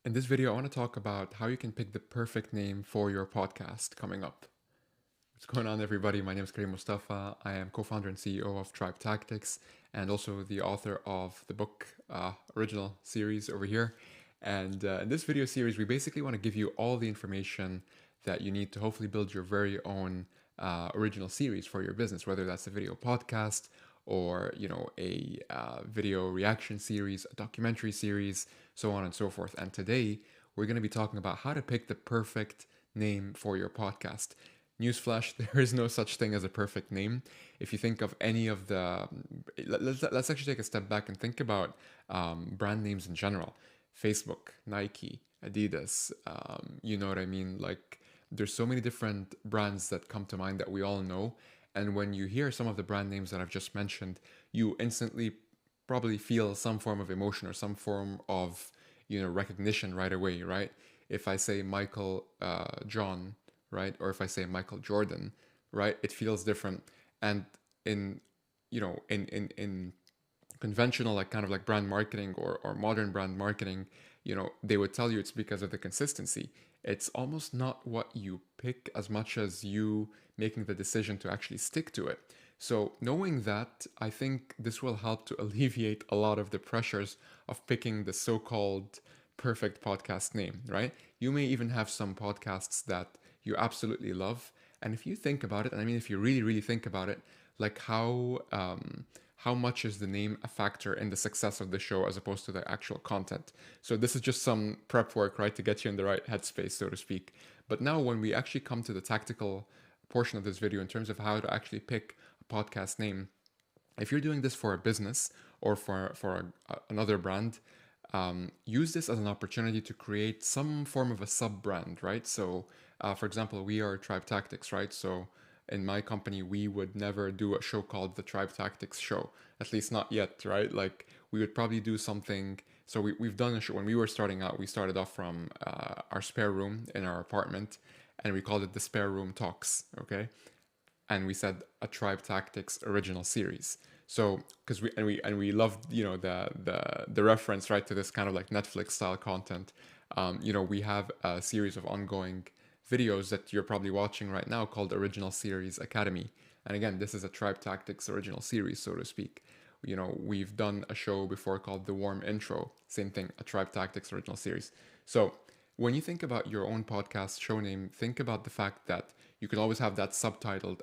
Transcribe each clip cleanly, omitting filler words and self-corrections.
In this video, I want to talk about how you can pick the perfect name for your podcast coming up. What's going on, everybody? My name is Karim Mustafa. I am co-founder and CEO of Tribe Tactics and also the author of the book original series over here. And in this video series, we basically want to give you all the information that you need to hopefully build your very own original series for your business, whether that's a video podcast or a video reaction series, a documentary series, so on and so forth. And today we're going to be talking about how to pick the perfect name for your podcast. Newsflash: there is no such thing as a perfect name. If you think of any of the, let's actually take a step back and think about brand names in general. Facebook, Nike, Adidas, you know what I mean? Like, there's so many different brands that come to mind that we all know. And when you hear some of the brand names that I've just mentioned, you instantly probably feel some form of emotion or some form of, recognition right away, right? If I say Michael John, right? Or if I say Michael Jordan, right? It feels different. And in, in conventional, like kind of like brand marketing or modern brand marketing, they would tell you it's because of the consistency. It's almost not what you pick as much as you making the decision to actually stick to it. So knowing that, I think this will help to alleviate a lot of the pressures of picking the so-called perfect podcast name, right? You may even have some podcasts that you absolutely love. And if you think about it, and I mean, if you really, really think about it, like how much is the name a factor in the success of the show as opposed to the actual content? So this is just some prep work, right, to get you in the right headspace, so to speak. But now when we actually come to the tactical portion of this video in terms of how to actually pick a podcast name, if you're doing this for a business or for another brand, use this as an opportunity to create some form of a sub brand, right? So, for example, we are Tribe Tactics, right? So, in my company, we would never do a show called the Tribe Tactics Show, at least not yet, right? Like, we would probably do something. So, we've done a show. When we were starting out, we started off from our spare room in our apartment, and we called it the Spare Room Talks, okay? And we said a Tribe Tactics original series. So because we loved the reference, right, to this kind of like Netflix style content. We have a series of ongoing videos that you're probably watching right now called Original Series Academy. And again, this is a Tribe Tactics original series, so to speak. We've done a show before called The Warm Intro. Same thing, a Tribe Tactics original series. So when you think about your own podcast show name, think about the fact that you can always have that subtitled,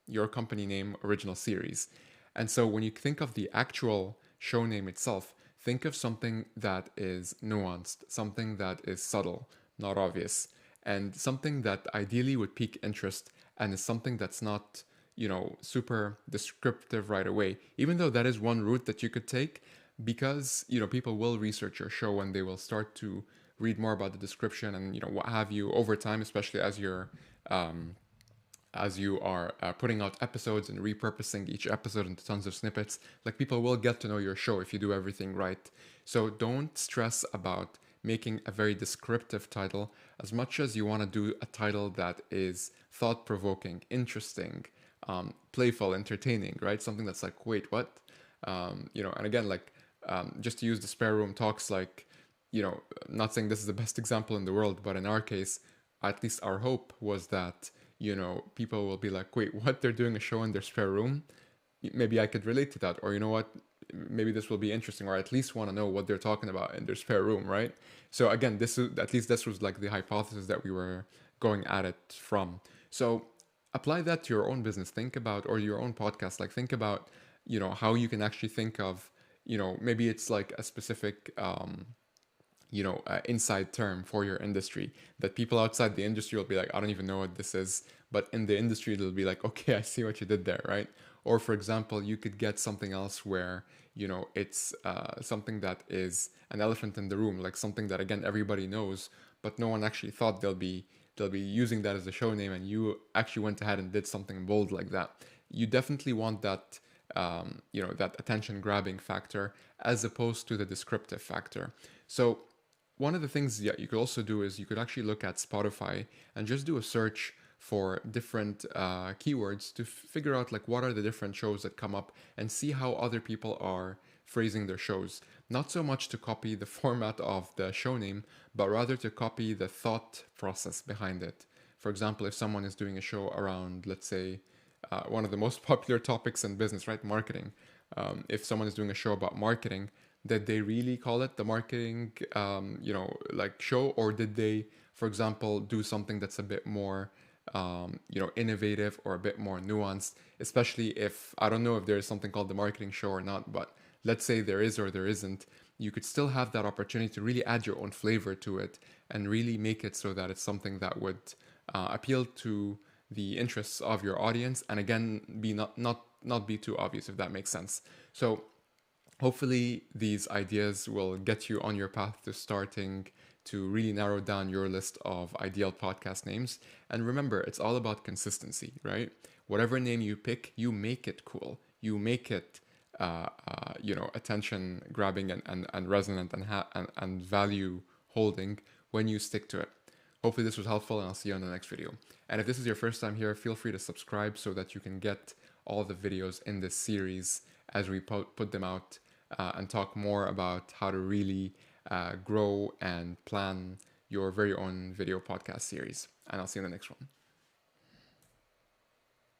your company name, original series. And so when you think of the actual show name itself, think of something that is nuanced, something that is subtle, not obvious, and something that ideally would pique interest and is something that's not, super descriptive right away, even though that is one route that you could take because, people will research your show and they will start to read more about the description and, what have you over time, especially as you are putting out episodes and repurposing each episode into tons of snippets. Like, people will get to know your show if you do everything right. So don't stress about making a very descriptive title as much as you want to do a title that is thought-provoking, interesting, playful, entertaining, right? Something that's like, wait, what? And again, like, just to use the Spare Room Talks, like, not saying this is the best example in the world, but in our case, at least our hope was that, people will be like, wait, what? They're doing a show in their spare room? Maybe I could relate to that. Or you know what? Maybe this will be interesting, or at least want to know what they're talking about in their spare room, right? So again, this was like the hypothesis that we were going at it from. So apply that to your own business. Think about, or your own podcast, like think about, how you can actually think of, maybe it's like a specific, inside term for your industry that people outside the industry will be like, I don't even know what this is. But in the industry, they'll be like, okay, I see what you did there, right? Or for example, you could get something else where, it's something that is an elephant in the room, like something that, again, everybody knows, but no one actually thought they'll be using that as a show name, and you actually went ahead and did something bold like that. You definitely want that, that attention grabbing factor as opposed to the descriptive factor. So one of the things that you could also do is you could actually look at Spotify and just do a search for different keywords to figure out like what are the different shows that come up and see how other people are phrasing their shows. not so much to copy the format of the show name, but rather to copy the thought process behind it. For example, if someone is doing a show around, let's say, one of the most popular topics in business, right? Marketing. If someone is doing a show about marketing, did they really call it the marketing, like show, or did they, for example, do something that's a bit more, innovative or a bit more nuanced? Especially if I don't know if there is something called the marketing show or not, but let's say there is or there isn't, you could still have that opportunity to really add your own flavor to it and really make it so that it's something that would appeal to the interests of your audience, and again, be not be too obvious, if that makes sense. So hopefully these ideas will get you on your path to starting to really narrow down your list of ideal podcast names. And remember, it's all about consistency, right? Whatever name you pick, you make it cool, you make it attention grabbing and resonant and value holding when you stick to it. Hopefully this was helpful, and I'll see you on the next video. And if this is your first time here, feel free to subscribe so that you can get all the videos in this series as we put them out, and talk more about how to really grow and plan your very own video podcast series. And I'll see you in the next one.